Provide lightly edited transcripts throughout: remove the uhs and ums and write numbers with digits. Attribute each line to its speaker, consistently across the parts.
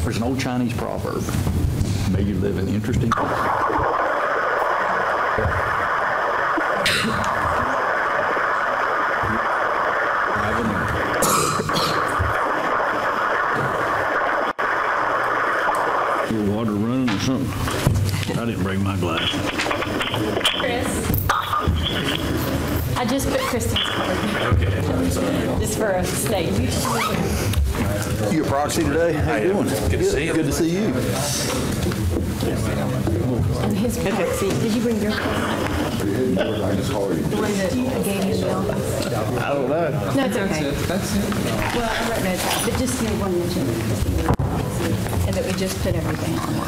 Speaker 1: There's an old Chinese proverb. May you live in interesting.
Speaker 2: Your water running or something? I didn't bring my glass.
Speaker 3: Chris, I just put Kristen's card.
Speaker 2: Okay.
Speaker 3: Just for a state.
Speaker 1: You a proxy today? How you doing?
Speaker 2: Good to see you.
Speaker 1: Good to see you.
Speaker 3: And his proxy. Did you bring your card? The one that I gave you in the office?
Speaker 2: I don't know.
Speaker 3: No, it's okay.
Speaker 4: That's it.
Speaker 3: Well, I wrote notes out, but just give me one mention. And that we just put everything on the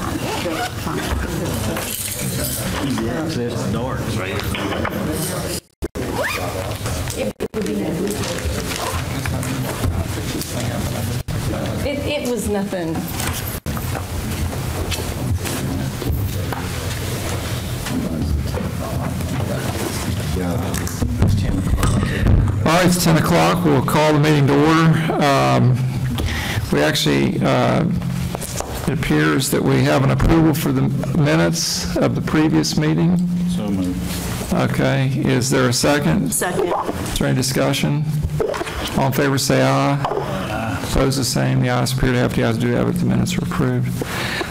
Speaker 2: Easy access to darts right here.
Speaker 3: It was nothing.
Speaker 4: All right, it's 10 o'clock. We'll call the meeting to order. We actually, it appears that we have an approval for the minutes of the previous meeting.
Speaker 2: So moved.
Speaker 4: Okay, is there a second?
Speaker 5: Second.
Speaker 4: Is there any discussion? All in favor say aye. Aye. Opposed the same. The ayes appear to have, the ayes do have it. The minutes are approved.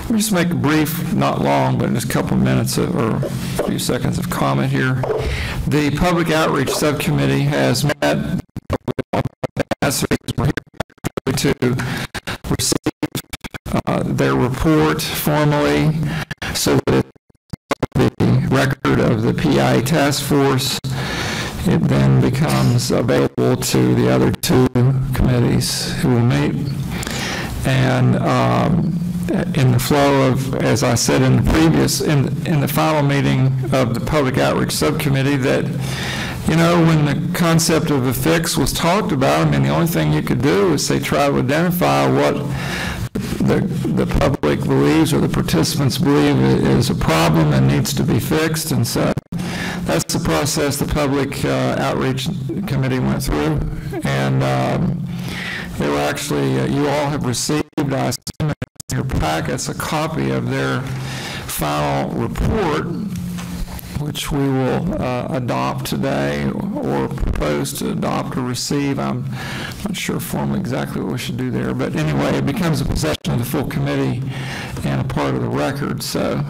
Speaker 4: Let me just make a brief, not long, but just a couple of minutes or a few seconds of comment here. The Public Outreach Subcommittee has met to receive their report formally so that the record of the PEIA Task Force, it then becomes available to the other two committees who will meet. And in the flow of, as I said in the previous, in the final meeting of the Public Outreach Subcommittee, that, you know, when the concept of a fix was talked about, I mean, the only thing you could do is say try to identify what the public believes or the participants believe is a problem and needs to be fixed. And so that's the process the Public Outreach Committee went through. And they were actually, you all have received, I assume, in your packets, a copy of their final report, which we will adopt today or propose to adopt or receive. I'm not sure formally exactly what we should do there, but anyway, it becomes a possession of the full committee and a part of the record. So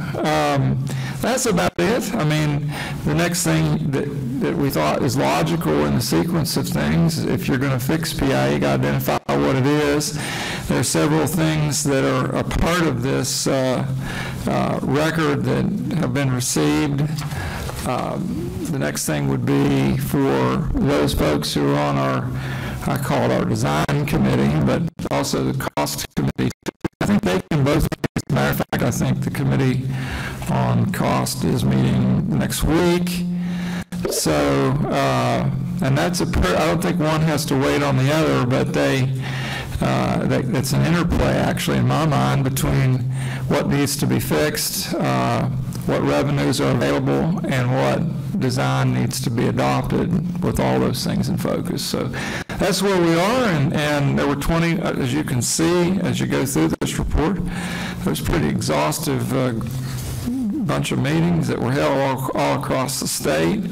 Speaker 4: that's about it. I mean, the next thing that we thought is logical in the sequence of things, if you're going to fix PI, you got to identify what it is. There are several things that are a part of this record that have been received. The next thing would be for those folks who are on our, I call it our design committee, but also the cost committee. I think they can both, as a matter of fact, I think the committee on cost is meeting next week. So, and that's I don't think one has to wait on the other, but it's an interplay, actually, in my mind, between what needs to be fixed, what revenues are available, and what design needs to be adopted, with all those things in focus. So that's where we are, and there were 20, as you can see, as you go through this report, there's pretty exhaustive bunch of meetings that were held all across the state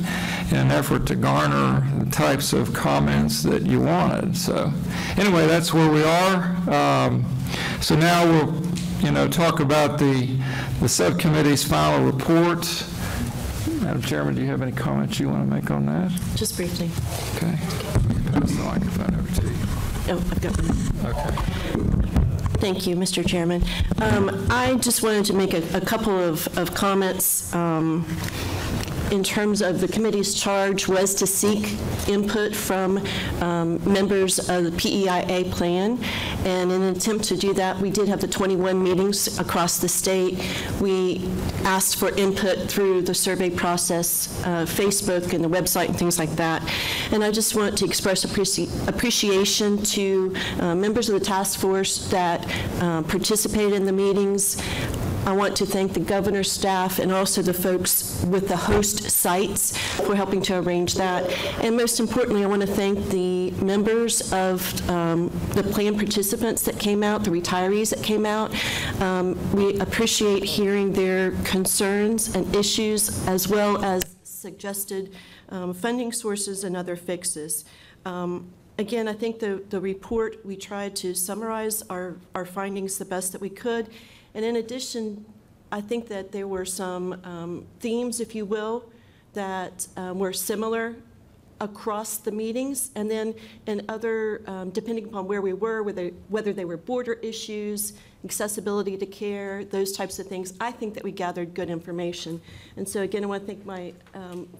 Speaker 4: in an effort to garner the types of comments that you wanted. So anyway, that's where we are. So now we'll, talk about the subcommittee's final report. Madam Chairman, do you have any comments you want to make on that?
Speaker 5: Just briefly.
Speaker 4: Okay. Pass the microphone over to you.
Speaker 5: Oh, I've got one.
Speaker 4: Okay.
Speaker 5: Thank you, Mr. Chairman. I just wanted to make a couple of comments in terms of the committee's charge was to seek input from members of the PEIA plan. And in an attempt to do that, we did have the 21 meetings across the state. We asked for input through the survey process, Facebook and the website and things like that. And I just want to express appreciation to members of the task force that participated in the meetings. I want to thank the governor's staff and also the folks with the host sites for helping to arrange that. And most importantly, I want to thank the members of the plan participants that came out, the retirees that came out. We appreciate hearing their concerns and issues, as well as suggested funding sources and other fixes. Again, I think the report, we tried to summarize our findings the best that we could. And in addition, I think that there were some themes, if you will, that were similar across the meetings. And then in other, depending upon where we were, whether they were border issues, accessibility to care, those types of things, I think that we gathered good information. And so again, I want to thank my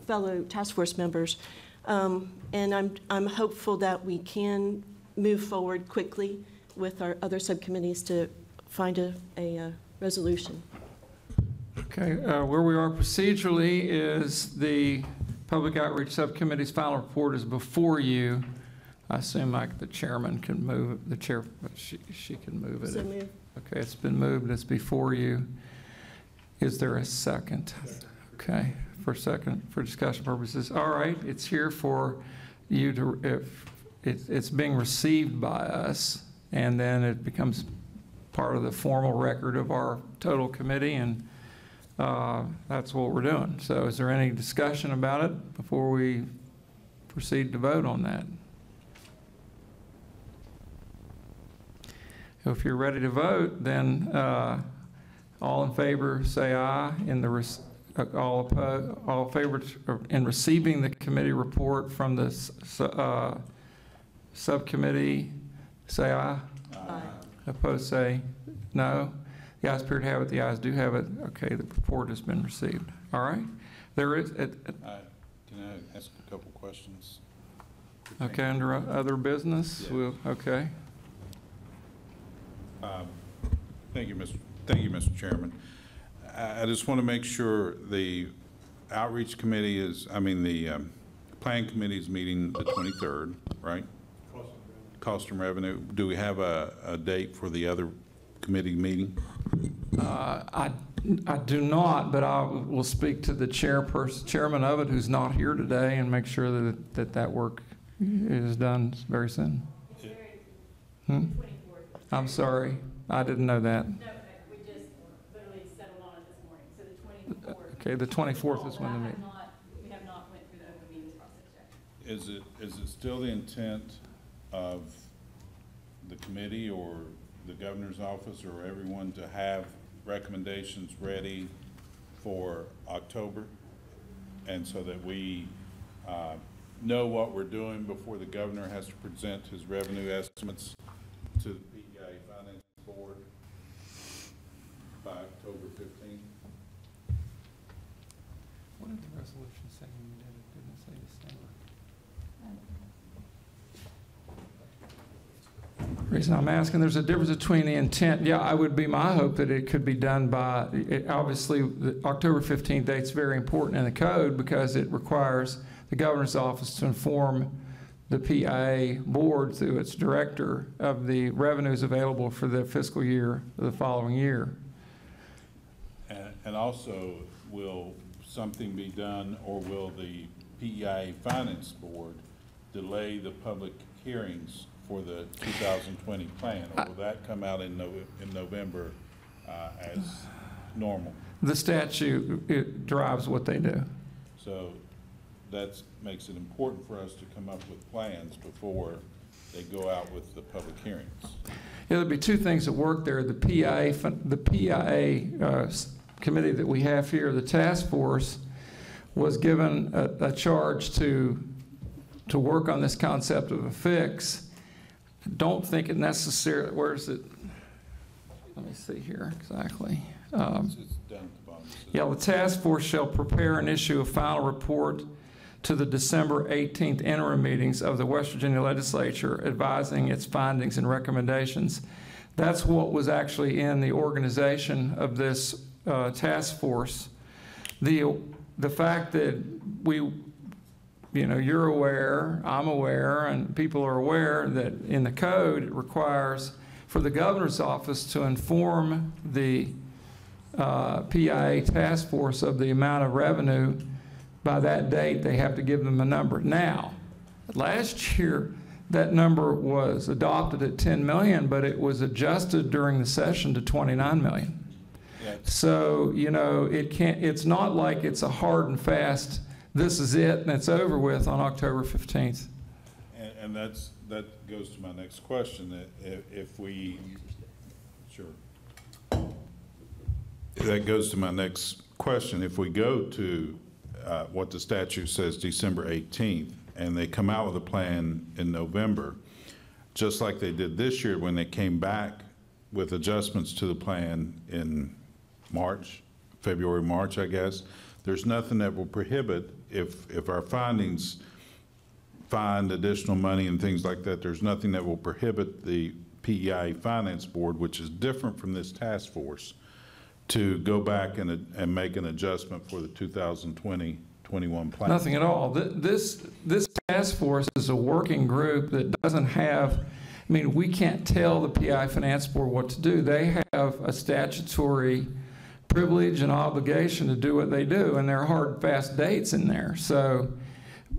Speaker 5: fellow task force members. And I'm hopeful that we can move forward quickly with our other subcommittees to find a resolution.
Speaker 4: Okay, where we are procedurally is the Public Outreach Subcommittee's final report is before you. I assume the chairman can move, the chair, she can move it.
Speaker 5: So move.
Speaker 4: Okay, it's been moved, it's before you. Is there a second? Okay, for discussion purposes. All right, it's here for you to, if it's being received by us, and then it becomes part of the formal record of our total committee, and that's what we're doing. So is there any discussion about it before we proceed to vote on that? If you're ready to vote, then all in favor say aye. All in favor in receiving the committee report from the subcommittee say aye. Aye. Opposed say no. The ayes appear to have it. The ayes do have it. Okay, the report has been received. All right. There is. Can
Speaker 6: I ask a couple questions?
Speaker 4: Okay, under other business.
Speaker 6: Yeah.
Speaker 4: Okay.
Speaker 6: Thank you, Mr. Chairman. I just want to make sure the outreach committee the plan committee is meeting the 23rd, right? Cost and revenue. Do we have a date for the other committee meeting?
Speaker 4: I do not, but I will speak to the chairman of it, who's not here today, and make sure that work is done very soon. I'm sorry, I didn't know that.
Speaker 7: No, we just literally settled on it this morning. So the 24th.
Speaker 4: Okay, the 24th is when the meeting.
Speaker 7: We have not went through the open meetings process yet.
Speaker 6: Is it still the intent of the committee or the governor's office or everyone to have recommendations ready for October, and so that we know what we're doing before the governor has to present his revenue estimates to the PEIA Finance Board by October 15th?
Speaker 4: What did the resolution say when you did it? Didn't it say December? The reason I'm asking, there's a difference between the intent. Yeah, it would be my hope that it could be done by, obviously, the October 15th date's very important in the code because it requires the governor's office to inform the PEIA board through its director of the revenues available for the fiscal year of the following year.
Speaker 6: And also, will something be done, or will the PEIA Finance Board delay the public hearings for the 2020 plan, or will that come out in November as normal?
Speaker 4: The statute, it drives what they do.
Speaker 6: So that makes it important for us to come up with plans before they go out with the public hearings.
Speaker 4: Yeah, there'll be two things that work there. The PEIA committee that we have here, the task force, was given a charge to work on this concept of a fix. Don't think it necessarily, where is it? Let me see here exactly.
Speaker 6: It's down at the bottom.
Speaker 4: Yeah, the task force shall prepare and issue a final report to the December 18th interim meetings of the West Virginia Legislature, advising its findings and recommendations. That's what was actually in the organization of this task force. The fact that you're aware, I'm aware, and people are aware that in the code it requires for the governor's office to inform the PEIA Task Force of the amount of revenue. By that date, they have to give them a number. Now, last year, that number was adopted at 10 million, but it was adjusted during the session to 29 million.
Speaker 6: Yeah.
Speaker 4: So, you know, it's not like it's a hard and fast, this is it and it's over with on October 15th.
Speaker 6: And that goes to my next question. If we, sure. That goes to my next question. If we go to what the statute says, December 18th, and they come out with a plan in November, just like they did this year when they came back with adjustments to the plan in March, February, March, I guess, there's nothing that will prohibit, if our findings find additional money and things like that, there's nothing that will prohibit the PEI Finance Board, which is different from this task force, to go back and make an adjustment for the 2020-21 plan.
Speaker 4: Nothing at all. This task force is a working group that doesn't have, I mean, we can't tell the PEI Finance Board what to do. They have a statutory privilege and obligation to do what they do, and there are hard and fast dates in there. So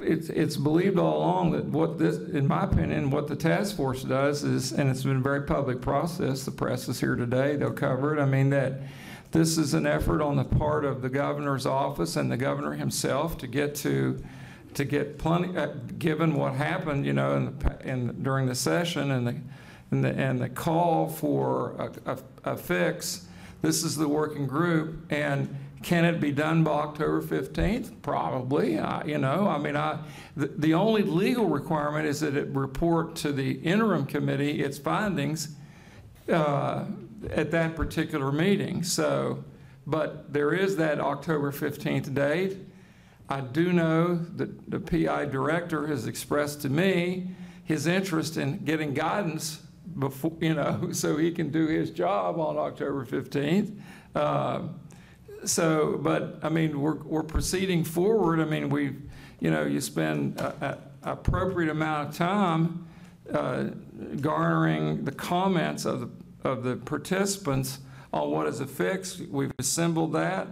Speaker 4: it's believed all along that what this, in my opinion, what the task force does is, and it's been a very public process, the press is here today, they'll cover it, I mean, that this is an effort on the part of the governor's office and the governor himself to get plenty, given what happened, you know, during the session and the call for a fix. This is the working group, and can it be done by October 15th? Probably. You know, I mean, the only legal requirement is that it report to the interim committee its findings at that particular meeting. So, but there is that October 15th date. I do know that the PI director has expressed to me his interest in getting guidance before, you know, so he can do his job on October 15th. So, but I mean, we're proceeding forward. I mean, you know, you spend an appropriate amount of time garnering the comments of the participants on what is a fix. We've assembled that.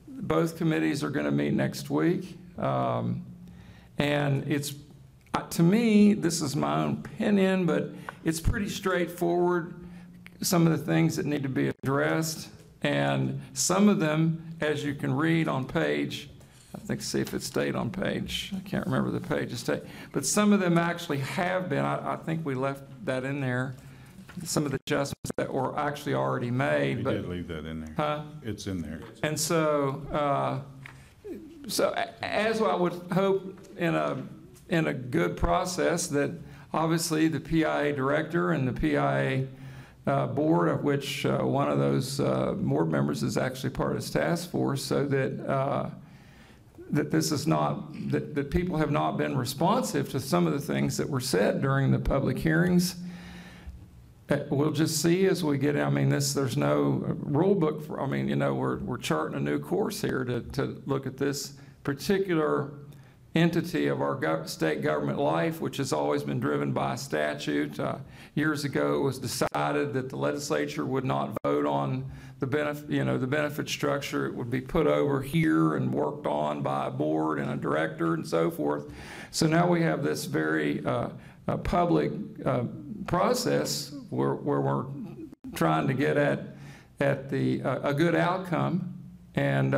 Speaker 4: Both committees are going to meet next week. And it's, to me, this is my own opinion, but it's pretty straightforward, some of the things that need to be addressed. And some of them, as you can read on page, I think, see if it stayed on page, I can't remember the page it stayed, but some of them actually have been, I think we left that in there, some of the adjustments that were actually already made.
Speaker 6: We
Speaker 4: but,
Speaker 6: did leave that in there.
Speaker 4: Huh?
Speaker 6: It's in there.
Speaker 4: And so, as I would hope in a good process, that obviously the PIA director and the PIA board, of which one of those board members is actually part of this task force, so that that this is not, that people have not been responsive to some of the things that were said during the public hearings. We'll just see as we get, I mean, there's no rule book for, I mean, you know, we're charting a new course here to look at this particular entity of our state government life, which has always been driven by statute. Years ago, it was decided that the legislature would not vote on the benefit, you know, the benefit structure. It would be put over here and worked on by a board and a director and so forth. So now we have this very public process where we're trying to get at a good outcome. And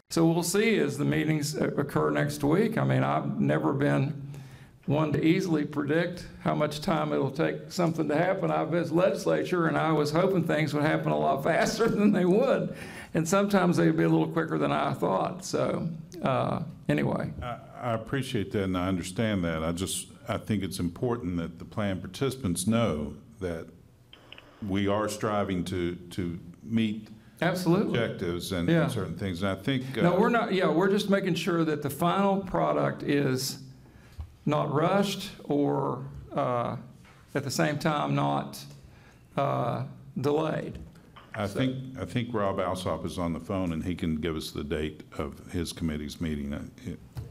Speaker 4: so we'll see as the meetings occur next week. I mean, I've never been one to easily predict how much time it'll take something to happen. I've been legislature, and I was hoping things would happen a lot faster than they would. And sometimes they'd be a little quicker than I thought. So anyway.
Speaker 6: I appreciate that, and I understand that. I think it's important that the plan participants know that we are striving to meet
Speaker 4: absolutely
Speaker 6: objectives and certain things. And I think
Speaker 4: no, we're not. Yeah, we're just making sure that the final product is not rushed or at the same time not delayed.
Speaker 6: I think Rob Alsop is on the phone, and he can give us the date of his committee's meeting.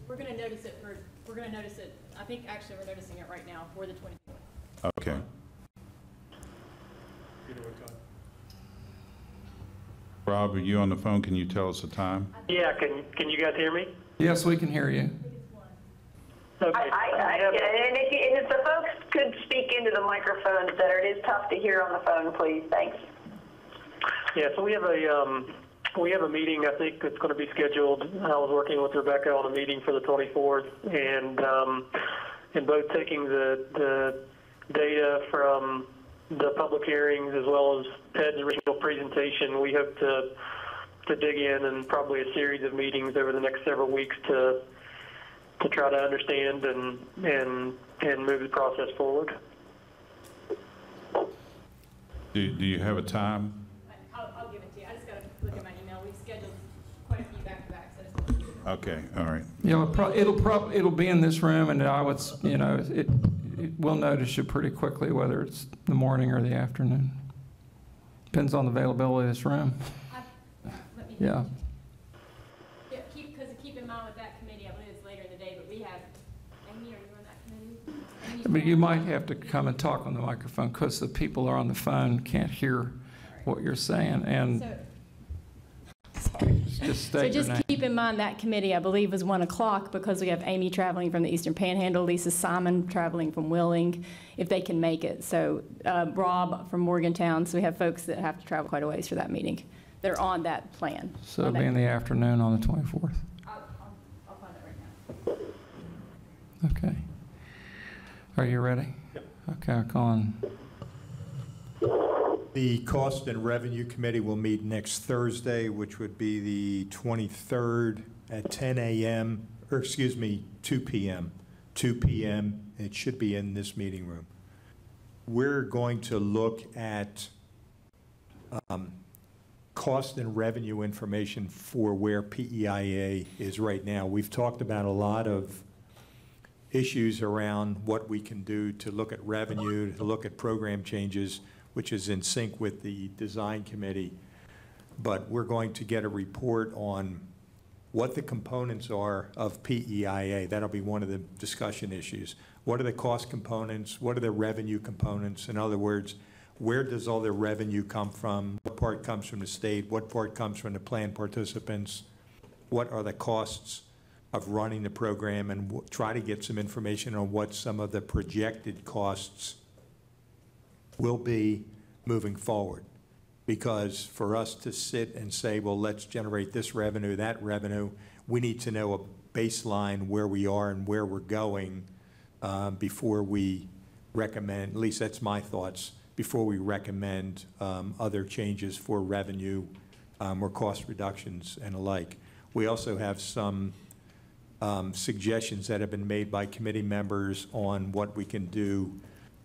Speaker 7: We're going to notice it for. We're going to notice it. I think actually we're noticing it right now for the 24th.
Speaker 6: Okay. Rob, are you on the phone? Can you tell us the time?
Speaker 8: Yeah, can you guys hear me?
Speaker 4: Yes, we can hear you.
Speaker 8: Okay.
Speaker 9: And if the folks could speak into the microphones better, it is tough to hear on the phone, please. Thanks.
Speaker 8: Yeah, so we have a meeting, I think it's going to be scheduled. I was working with Rebecca on a meeting for the 24th, and both taking the data from the public hearings as well as Ted's original presentation, we hope to dig in and probably a series of meetings over the next several weeks to try to understand and move the process forward.
Speaker 6: Do you have a time?
Speaker 7: I'll give it to you. I just got to look at my email. We've scheduled quite a few back-to-backs. I just want to give you.
Speaker 6: Okay, all right.
Speaker 4: It'll be in this room, and I would, we'll notice you pretty quickly whether it's the morning or the afternoon. Depends on the availability of this room. Yeah.
Speaker 7: Keep in mind with that committee, I believe it's later in the day, but we have, Amy, are you on that committee?
Speaker 4: But you might have to come and talk on the microphone because the people are on the phone can't hear what you're saying. And just state your name.
Speaker 7: Keep in mind that committee, I believe, was 1 o'clock because we have Amy traveling from the Eastern Panhandle, Lisa Simon traveling from Willing, if they can make it. So Rob from Morgantown. So we have folks that have to travel quite a ways for that meeting. They're on that plan.
Speaker 4: So it'll be in the afternoon on the 24th.
Speaker 7: I'll find it right now.
Speaker 4: Okay. Are you ready?
Speaker 8: Yep.
Speaker 4: Okay, I'll call on.
Speaker 10: The Cost and Revenue Committee will meet next Thursday, which would be the 23rd at 10 a.m., or excuse me, 2 p.m. 2 p.m. It should be in this meeting room. We're going to look at cost and revenue information for where PEIA is right now. We've talked about a lot of issues around what we can do to look at revenue, to look at program changes, which is in sync with the design committee. But we're going to get a report on what the components are of PEIA. That'll be one of the discussion issues. What are the cost components? What are the revenue components? In other words, where does all the revenue come from? What part comes from the state? What part comes from the plan participants? What are the costs of running the program? And try to get some information on what some of the projected costs will be moving forward. Because for us to sit and say, well, let's generate this revenue, that revenue, we need to know a baseline where we are and where we're going before we recommend, at least that's my thoughts, before we recommend other changes for revenue or cost reductions and the like. We also have some suggestions that have been made by committee members on what we can do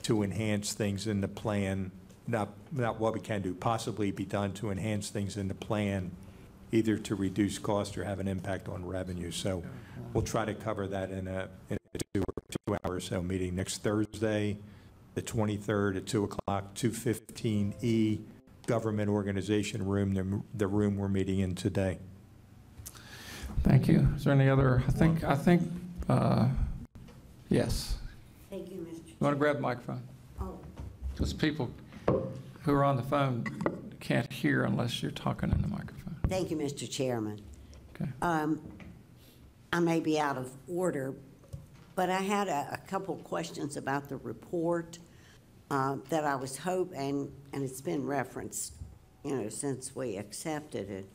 Speaker 10: to enhance things in the plan, not what we can do, possibly be done to enhance things in the plan, either to reduce cost or have an impact on revenue. So we'll try to cover that in a 2 hour or so meeting next Thursday, the 23rd at 2 o'clock, 215E, Government Organization Room, the room we're meeting in today.
Speaker 4: Thank you. Is there any other? I think, yes.
Speaker 11: Thank you, Mr.
Speaker 4: You want to grab the microphone?
Speaker 11: Oh.
Speaker 4: Because people who are on the phone can't hear unless you're talking in the microphone.
Speaker 11: Thank you, Mr. Chairman.
Speaker 4: Okay.
Speaker 11: I may be out of order, but I had a couple questions about the report that I was hoping, and it's been referenced, since we accepted it.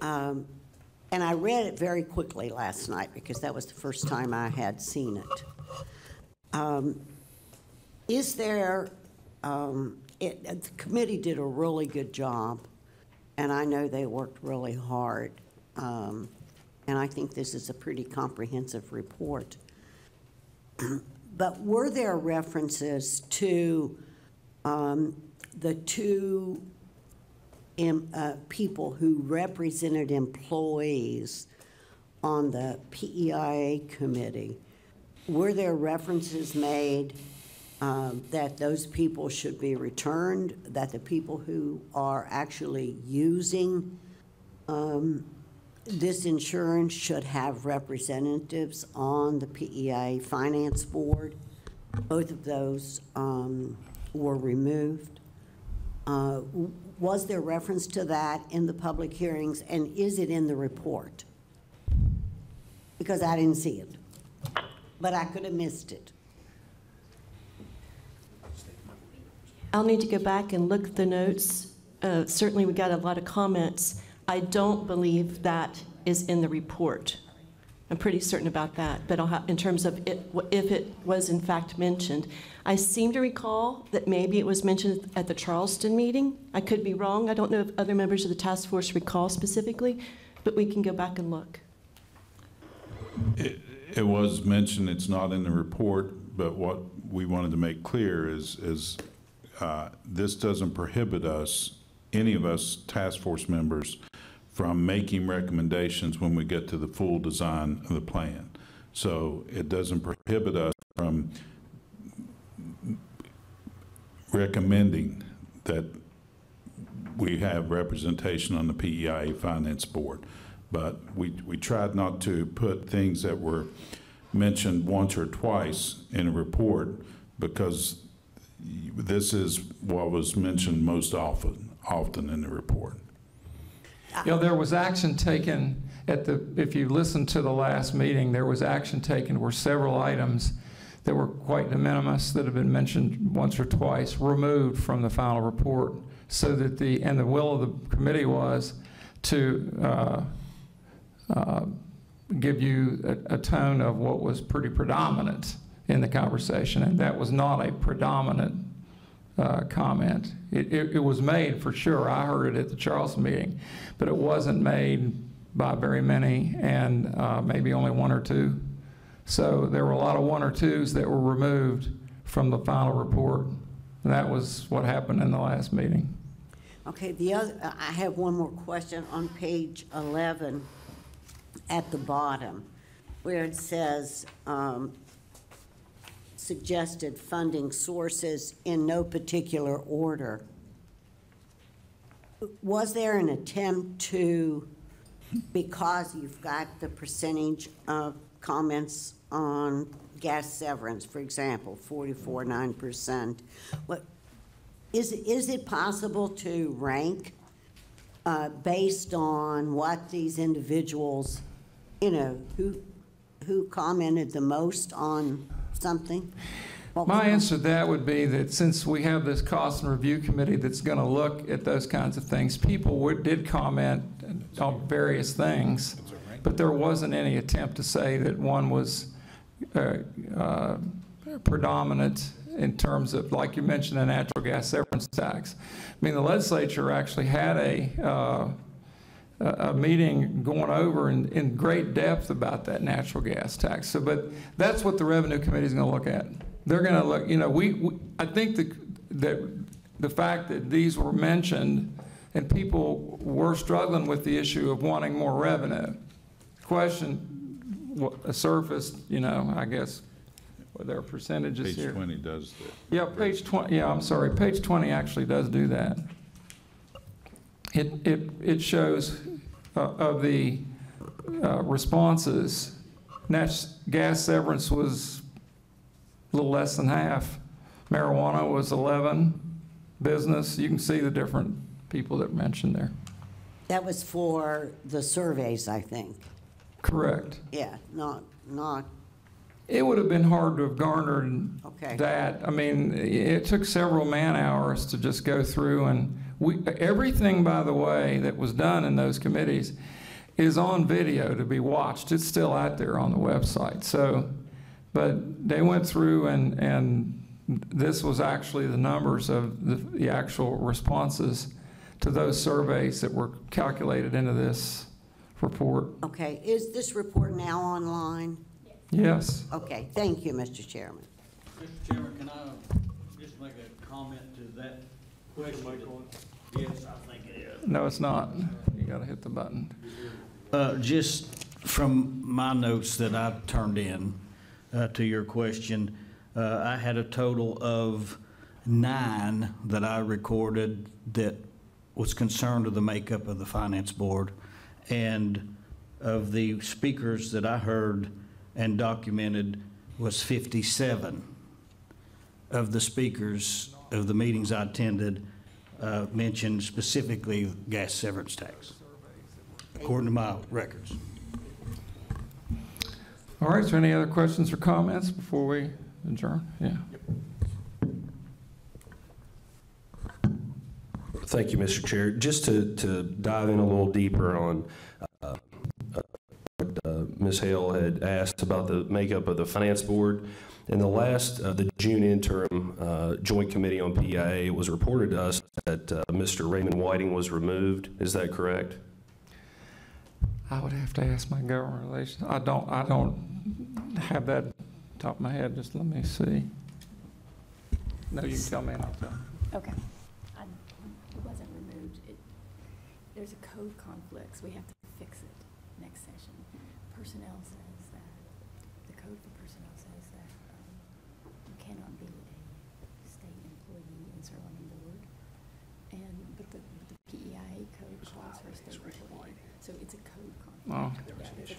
Speaker 11: And I read it very quickly last night because that was the first time I had seen it. Is there, the committee did a really good job, and I know they worked really hard, and I think this is a pretty comprehensive report. But were there references to the two people who represented employees on the PEIA committee? Were there references made that those people should be returned, that the people who are actually using this insurance should have representatives on the PEIA Finance Board? Both of those were removed. Was there reference to that in the public hearings, and is it in the report? Because I didn't see it, but I could have missed it.
Speaker 5: I'll need to go back and look at the notes. Certainly, we got a lot of comments. I don't believe that is in the report. I'm pretty certain about that, but I'll have, in terms of it, if it was in fact mentioned. I seem to recall that maybe it was mentioned at the Charleston meeting. I could be wrong. I don't know if other members of the task force recall specifically, but we can go back and look.
Speaker 6: It was mentioned, it's not in the report, but what we wanted to make clear is this doesn't prohibit us, any of us task force members, from making recommendations when we get to the full design of the plan. So it doesn't prohibit us from recommending that we have representation on the PEIA Finance Board. But we tried not to put things that were mentioned once or twice in a report, because this is what was mentioned most often in the report.
Speaker 4: You know, there was action taken at the, if you listen to the last meeting, there was action taken where several items that were quite de minimis that have been mentioned once or twice removed from the final report, so that the will of the committee was to give you a tone of what was pretty predominant in the conversation, and that was not a predominant comment. It was made for sure. I heard it at the Charleston meeting, but it wasn't made by very many, and maybe only one or two. So there were a lot of one or twos that were removed from the final report, and that was what happened in the last meeting.
Speaker 11: Okay, I have one more question on page 11 at the bottom, where it says suggested funding sources in no particular order. Was there an attempt to, because you've got the percentage of comments on gas severance, for example, 44.9%, is it possible to rank based on what these individuals, you know, who commented the most on something?
Speaker 4: My answer to that would be that since we have this cost and review committee that's going to look at those kinds of things, people did comment on various things, but there wasn't any attempt to say that one was predominant in terms of, like you mentioned, the natural gas severance tax. I mean, the legislature actually had a meeting going over in great depth about that natural gas tax. So, but that's what the Revenue Committee is going to look at. They're going to look, you know, I think that the fact that these were mentioned and people were struggling with the issue of wanting more revenue. Question surfaced, you know, I guess, were there percentages here?
Speaker 6: Page 20 does that.
Speaker 4: Yeah, page 20, yeah, I'm sorry, page 20 actually does do that. It shows of the responses, gas severance was a little less than half. Marijuana was 11. Business, you can see the different people that mentioned there.
Speaker 11: That was for the surveys, I think.
Speaker 4: Correct.
Speaker 11: Yeah, not.
Speaker 4: It would have been hard to have garnered that. I mean, it took several man hours to just go through, and everything, by the way, that was done in those committees is on video to be watched. It's still out there on the website. So, but they went through, and this was actually the numbers of the actual responses to those surveys that were calculated into this report.
Speaker 11: Okay, is this report now online?
Speaker 4: Yes.
Speaker 11: Okay, thank you, Mr. Chairman.
Speaker 2: Mr. Chairman, can I just make a comment to that question? Yes, I think it is.
Speaker 4: No, it's not. You got to hit the button.
Speaker 2: Just from my notes that I turned in to your question, I had a total of 9 that I recorded that was concerned with the makeup of the Finance Board. And of the speakers that I heard and documented was 57 of the speakers of the meetings I attended mentioned specifically gas severance tax, according to my records.
Speaker 4: All right, is there any other questions or comments before we adjourn? Yeah.
Speaker 12: Thank you, Mr. Chair. Just to dive in a little deeper on what Ms. Hale had asked about the makeup of the Finance Board. In the last, the June interim Joint Committee on PEIA, it was reported to us that Mr. Raymond Whiting was removed. Is that correct?
Speaker 4: I would have to ask my government relations. I don't have that top of my head. Just let me see. No, you can tell me and I'll tell you.
Speaker 7: Okay. It wasn't removed. There's a code conflict, so we have to fix it next session. Personnel says that, the code for personnel says that you cannot be a state employee and serve on the board. But the PEIA code calls for a state employee. So it's a code conflict.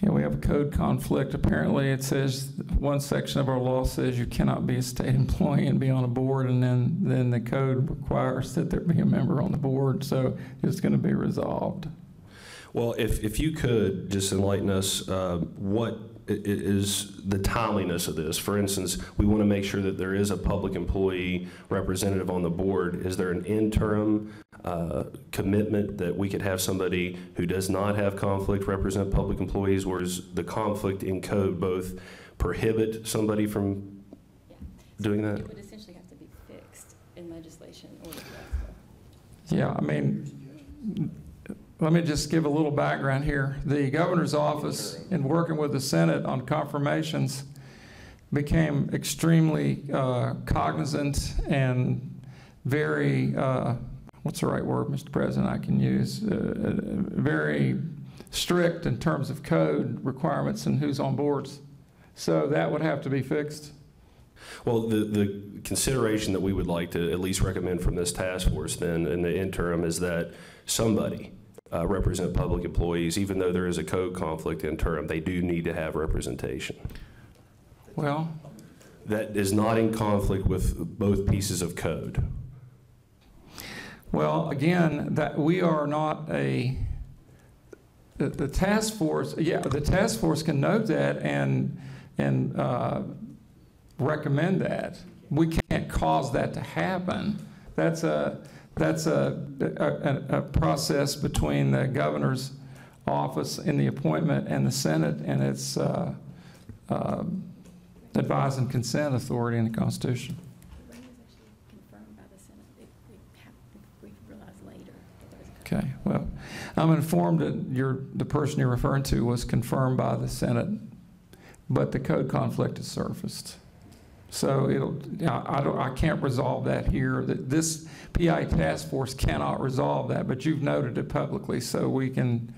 Speaker 4: Yeah, we have a code conflict. Apparently, it says one section of our law says you cannot be a state employee and be on a board, and then the code requires that there be a member on the board. So it's going to be resolved.
Speaker 12: Well, if you could just enlighten us, what is the timeliness of this? For instance, we want to make sure that there is a public employee representative on the board. Is there an interim commitment that we could have somebody who does not have conflict represent public employees, whereas the conflict in code both prohibit somebody from doing that?
Speaker 7: It would essentially have to be fixed in legislation or
Speaker 4: Yeah, I mean, let me just give a little background here. The governor's office, in working with the Senate on confirmations, became extremely cognizant and very, what's the right word, Mr. President, I can use, very strict in terms of code requirements and who's on boards. So that would have to be fixed.
Speaker 12: Well, the consideration that we would like to at least recommend from this task force then in the interim is that somebody represent public employees. Even though there is a code conflict interim, they do need to have representation.
Speaker 4: Well,
Speaker 12: that is not in conflict with both pieces of code.
Speaker 4: Well, again, that we are not the task force. Yeah, the task force can note that and recommend that. We can't cause that to happen. That's a process between the governor's office in the appointment and the Senate and its advise and consent authority in the Constitution.
Speaker 7: The was actually confirmed by the Senate. We realized later that there was a
Speaker 4: Okay, well, I'm informed that the person you're referring to was confirmed by the Senate, but the code conflict has surfaced. So I can't resolve that here. This PEIA Task Force cannot resolve that, but you've noted it publicly, so we can,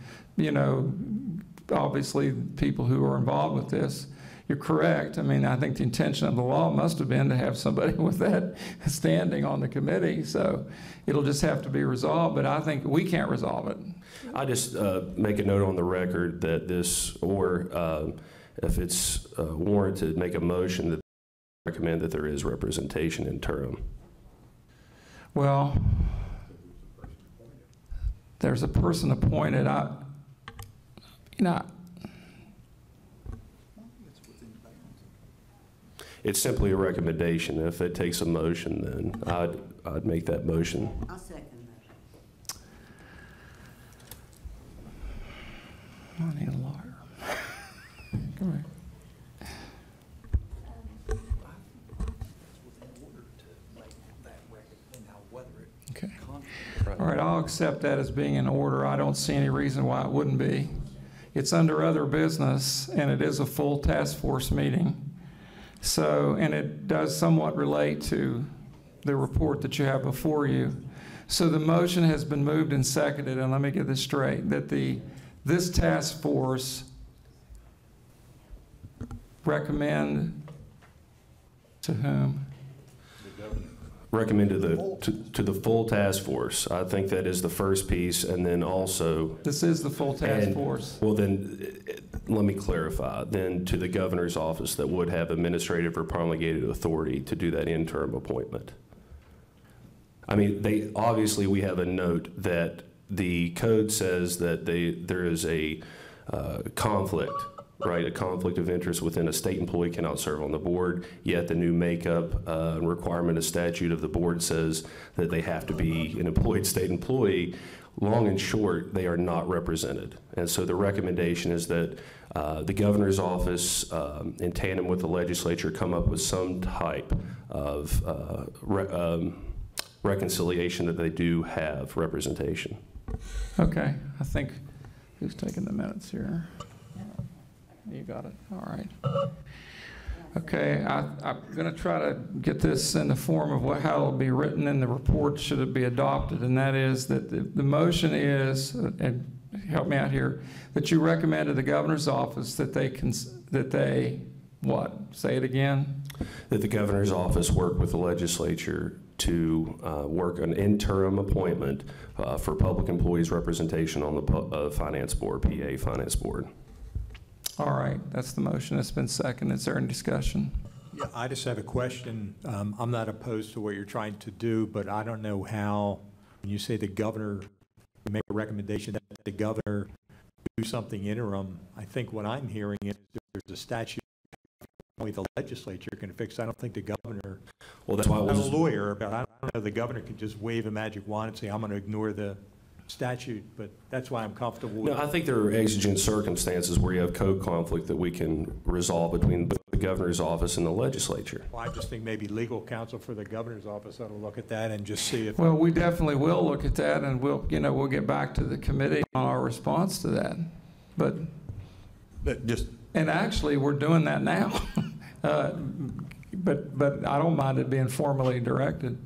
Speaker 4: obviously people who are involved with this, you're correct. I mean, I think the intention of the law must have been to have somebody with that standing on the committee, so it'll just have to be resolved, but I think we can't resolve it.
Speaker 12: I just make a note on the record that this, or if it's warranted, make a motion that recommend that there is representation interim.
Speaker 4: Well, there's a person appointed.
Speaker 12: It's simply a recommendation. If it takes a motion, then I'd make that motion.
Speaker 11: I'll second that.
Speaker 4: I need a lawyer. Come here. Okay. All right, I'll accept that as being in order. I don't see any reason why it wouldn't be. It's under other business, and it is a full task force meeting. So, and it does somewhat relate to the report that you have before you. So the motion has been moved and seconded, and let me get this straight, that this task force recommend to whom?
Speaker 12: Recommend to the full task force. I think that is the first piece, and then also.
Speaker 4: This is the full task force.
Speaker 12: Well, then let me clarify. Then to the governor's office that would have administrative or promulgated authority to do that interim appointment. I mean, obviously we have a note that the code says that there is a conflict, right? A conflict of interest within a state employee cannot serve on the board, yet the new makeup requirement of statute of the board says that they have to be an employed state employee. Long and short, they are not represented. And so the recommendation is that the governor's office, in tandem with the legislature, come up with some type of reconciliation that they do have representation.
Speaker 4: Okay, I think, who's taking the minutes here? You got it, all right. Okay, I'm going to try to get this in the form of how it'll be written in the report should it be adopted, and that is that the motion is, and help me out here, that you recommend to the governor's office that they, what? Say it again?
Speaker 12: That the governor's office work with the legislature to work an interim appointment for public employees representation on the finance board, PA Finance Board.
Speaker 4: All right, that's the motion. It's been seconded. Is there any discussion?
Speaker 10: Yeah, I just have a question. I'm not opposed to what you're trying to do, but I don't know how, when you say the governor, make a recommendation that the governor do something interim, I think what I'm hearing is there's a statute only the legislature can fix. I don't think the governor,
Speaker 12: well, that's why
Speaker 10: I'm a lawyer, but I don't know the governor can just wave a magic wand and say, I'm going to ignore the statute, but that's why I'm comfortable with.
Speaker 12: No, I think there are exigent circumstances where you have code conflict that we can resolve between the governor's office and the legislature.
Speaker 10: Well, I just think maybe legal counsel for the governor's office ought to look at that and just see if.
Speaker 4: Well, we definitely will look at that, and we'll get back to the committee on our response to that. But and actually, we're doing that now. But I don't mind it being formally directed,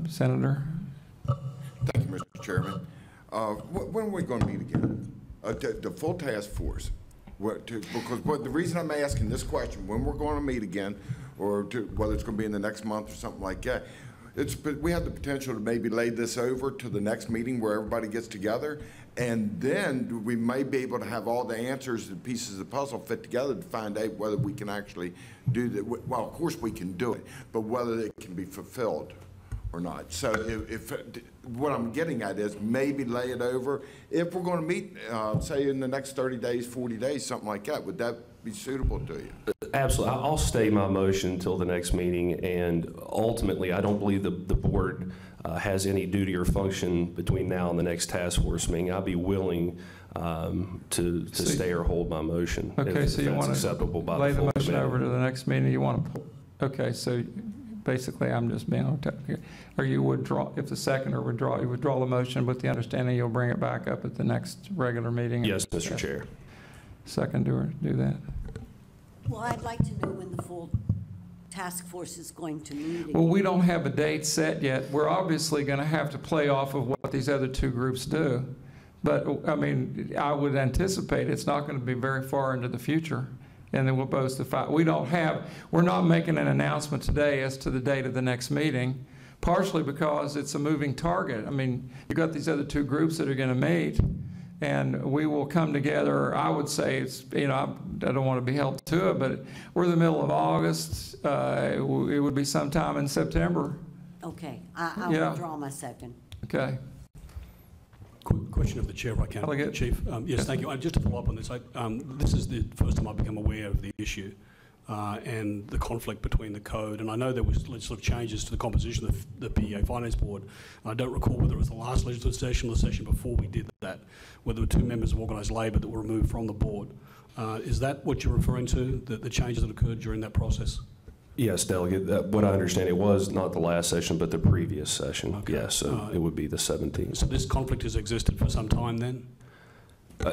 Speaker 4: Senator.
Speaker 13: Thank you, Mr. Chairman. When are we going to meet again? The full task force. Because the reason I'm asking this question, when we're going to meet again, or whether it's going to be in the next month or something like that, we have the potential to maybe lay this over to the next meeting where everybody gets together, and then we may be able to have all the answers, the pieces of the puzzle fit together to find out whether we can actually do that. Well, of course we can do it, but whether it can be fulfilled or not. So if what I'm getting at is maybe lay it over. If we're going to meet, say in the next 30 days, 40 days, something like that, would that be suitable to you?
Speaker 12: Absolutely. I'll stay my motion until the next meeting, and ultimately I don't believe the board has any duty or function between now and the next task force meeting. I'd be willing to stay or hold my motion.
Speaker 4: Okay, so you want to lay the motion over to the next meeting? You want to? Okay, so basically I'm just being on technical. Or you withdraw, if the seconder withdraw, you withdraw the motion with the understanding you'll bring it back up at the next regular meeting?
Speaker 12: Yes, Mr. Chair.
Speaker 4: Seconder, do that.
Speaker 11: Well, I'd like to know when the full task force is going to meet again.
Speaker 4: Well, we don't have a date set yet. We're obviously going to have to play off of what these other two groups do. But, I mean, I would anticipate it's not going to be very far into the future. And then we'll both define. We're not making an announcement today as to the date of the next meeting, partially because it's a moving target. I mean, you've got these other two groups that are going to meet, and we will come together. I would say it's, I don't want to be held to it, but we're in the middle of August. It would be sometime in September.
Speaker 11: Okay, I'll withdraw my second.
Speaker 4: Okay.
Speaker 14: Quick question of the chair, if I can.
Speaker 4: Delegate.
Speaker 14: Chief. Yes, thank you. Just to follow up on this, this is the first time I've become aware of the issue and the conflict between the code. And I know there was legislative changes to the composition of the PEA Finance Board. I don't recall whether it was the last legislative session or the session before we did that, where there were two members of organised labour that were removed from the board. Is that what you're referring to, the changes that occurred during that process?
Speaker 12: Yes, Delegate. What I understand, it was not the last session, but the previous session. Okay. Yes, so it would be the 17th.
Speaker 14: So this conflict has existed for some time then?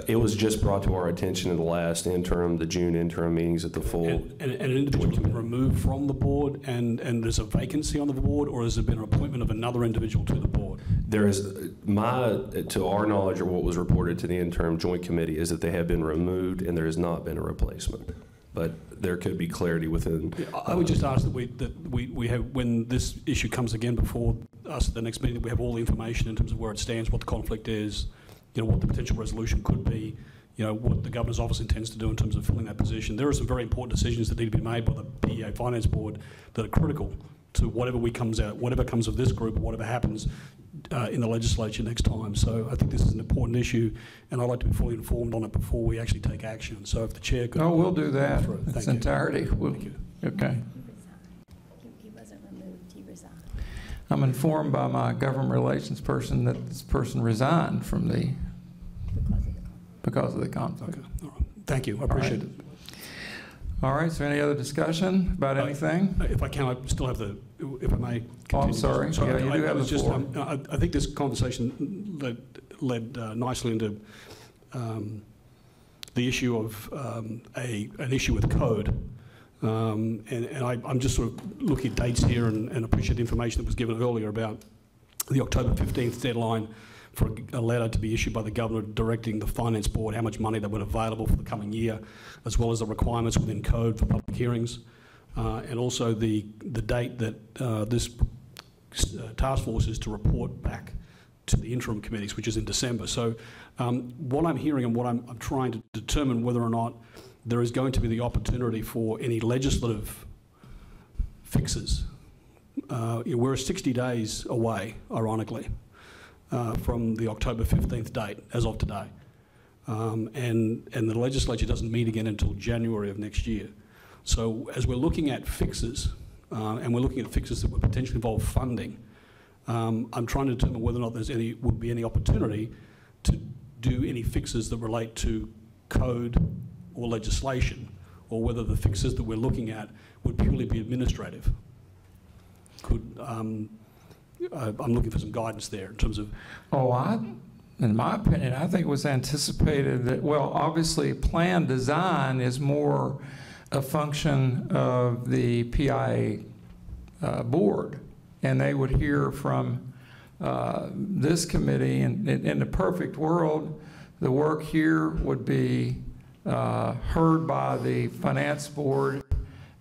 Speaker 12: It was just brought to our attention in the last interim, the June interim meetings at the full.
Speaker 14: And an individual has been removed from the board and there's a vacancy on the board, or has there been an appointment of another individual to the board?
Speaker 12: There is, to our knowledge, or what was reported to the interim joint committee, is that they have been removed and there has not been a replacement. But there could be clarity within.
Speaker 14: I would just ask that we have, when this issue comes again before us at the next meeting, that we have all the information in terms of where it stands, what the conflict is, what the potential resolution could be, what the governor's office intends to do in terms of filling that position. There are some very important decisions that need to be made by the PEA Finance Board that are critical to whatever comes of this group, or whatever happens in the legislature next time. So I think this is an important issue, and I'd like to be fully informed on it before we actually take action. So if the chair could...
Speaker 4: Oh, we'll do that.
Speaker 14: Its
Speaker 4: entirety.
Speaker 14: Thank you.
Speaker 4: Okay.
Speaker 7: He wasn't removed, he resigned.
Speaker 4: I'm informed by my government relations person that this person resigned from because of the conflict.
Speaker 14: Okay. All right. Thank you. I appreciate it.
Speaker 4: All right, so any other discussion about anything?
Speaker 14: If I can, I still have if I may continue.
Speaker 4: Oh, I'm sorry.
Speaker 14: So
Speaker 4: yeah, you do have the floor.
Speaker 14: I think this conversation led nicely into the issue of an issue with code. And I'm just sort of looking at dates here and appreciate the information that was given earlier about the October 15th deadline for a letter to be issued by the governor directing the finance board how much money they were available for the coming year, as well as the requirements within code for public hearings, and also the date that this task force is to report back to the interim committees, which is in December. So what I'm hearing and what I'm trying to determine whether or not there is going to be the opportunity for any legislative fixes. We're 60 days away, ironically, from the October 15th date, as of today. And the legislature doesn't meet again until January of next year. So as we're looking at fixes, and we're looking at fixes that would potentially involve funding, I'm trying to determine whether or not would be any opportunity to do any fixes that relate to code or legislation, or whether the fixes that we're looking at would purely be administrative. I'm looking for some guidance there in terms of...
Speaker 4: In my opinion, I think it was anticipated that, well, obviously plan design is more a function of the PEIA board, and they would hear from this committee, and in the perfect world, the work here would be heard by the finance board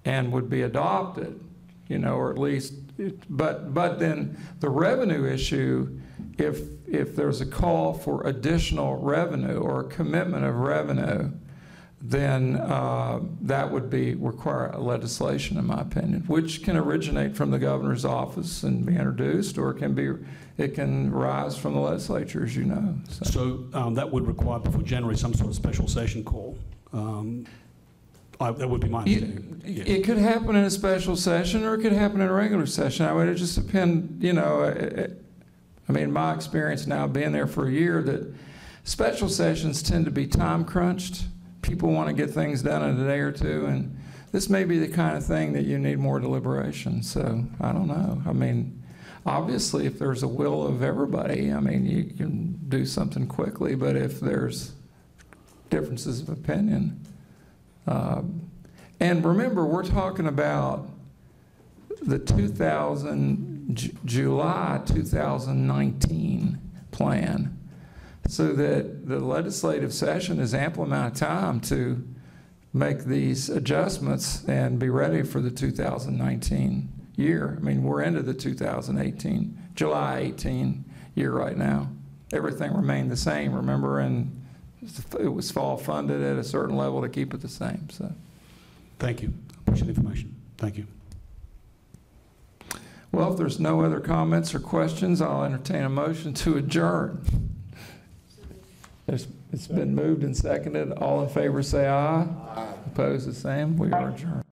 Speaker 4: and would be adopted, or at least, but then the revenue issue, if there's a call for additional revenue or a commitment of revenue, then that would require legislation, in my opinion, which can originate from the governor's office and be introduced, or it can rise from the legislature, as you know.
Speaker 14: So that would require before January some sort of special session call. That would be my understanding.
Speaker 4: It could happen in a special session, or it could happen in a regular session. I mean, it just depends, I mean, my experience now being there for a year, that special sessions tend to be time crunched. People want to get things done in a day or two, and this may be the kind of thing that you need more deliberation. So I don't know. I mean, obviously, if there's a will of everybody, I mean, you can do something quickly, but if there's differences of opinion. And remember, we're talking about the July 2019 plan, so that the legislative session is ample amount of time to make these adjustments and be ready for the 2019 year. I mean, we're into the 2018, July 18 year right now. Everything remained the same, remember, and it was fall funded at a certain level to keep it the same. So,
Speaker 14: thank you. Appreciate the information. Thank you.
Speaker 4: Well, if there's no other comments or questions, I'll entertain a motion to adjourn. It's been moved and seconded. All in favor say aye. Aye. Opposed the same. We are adjourned.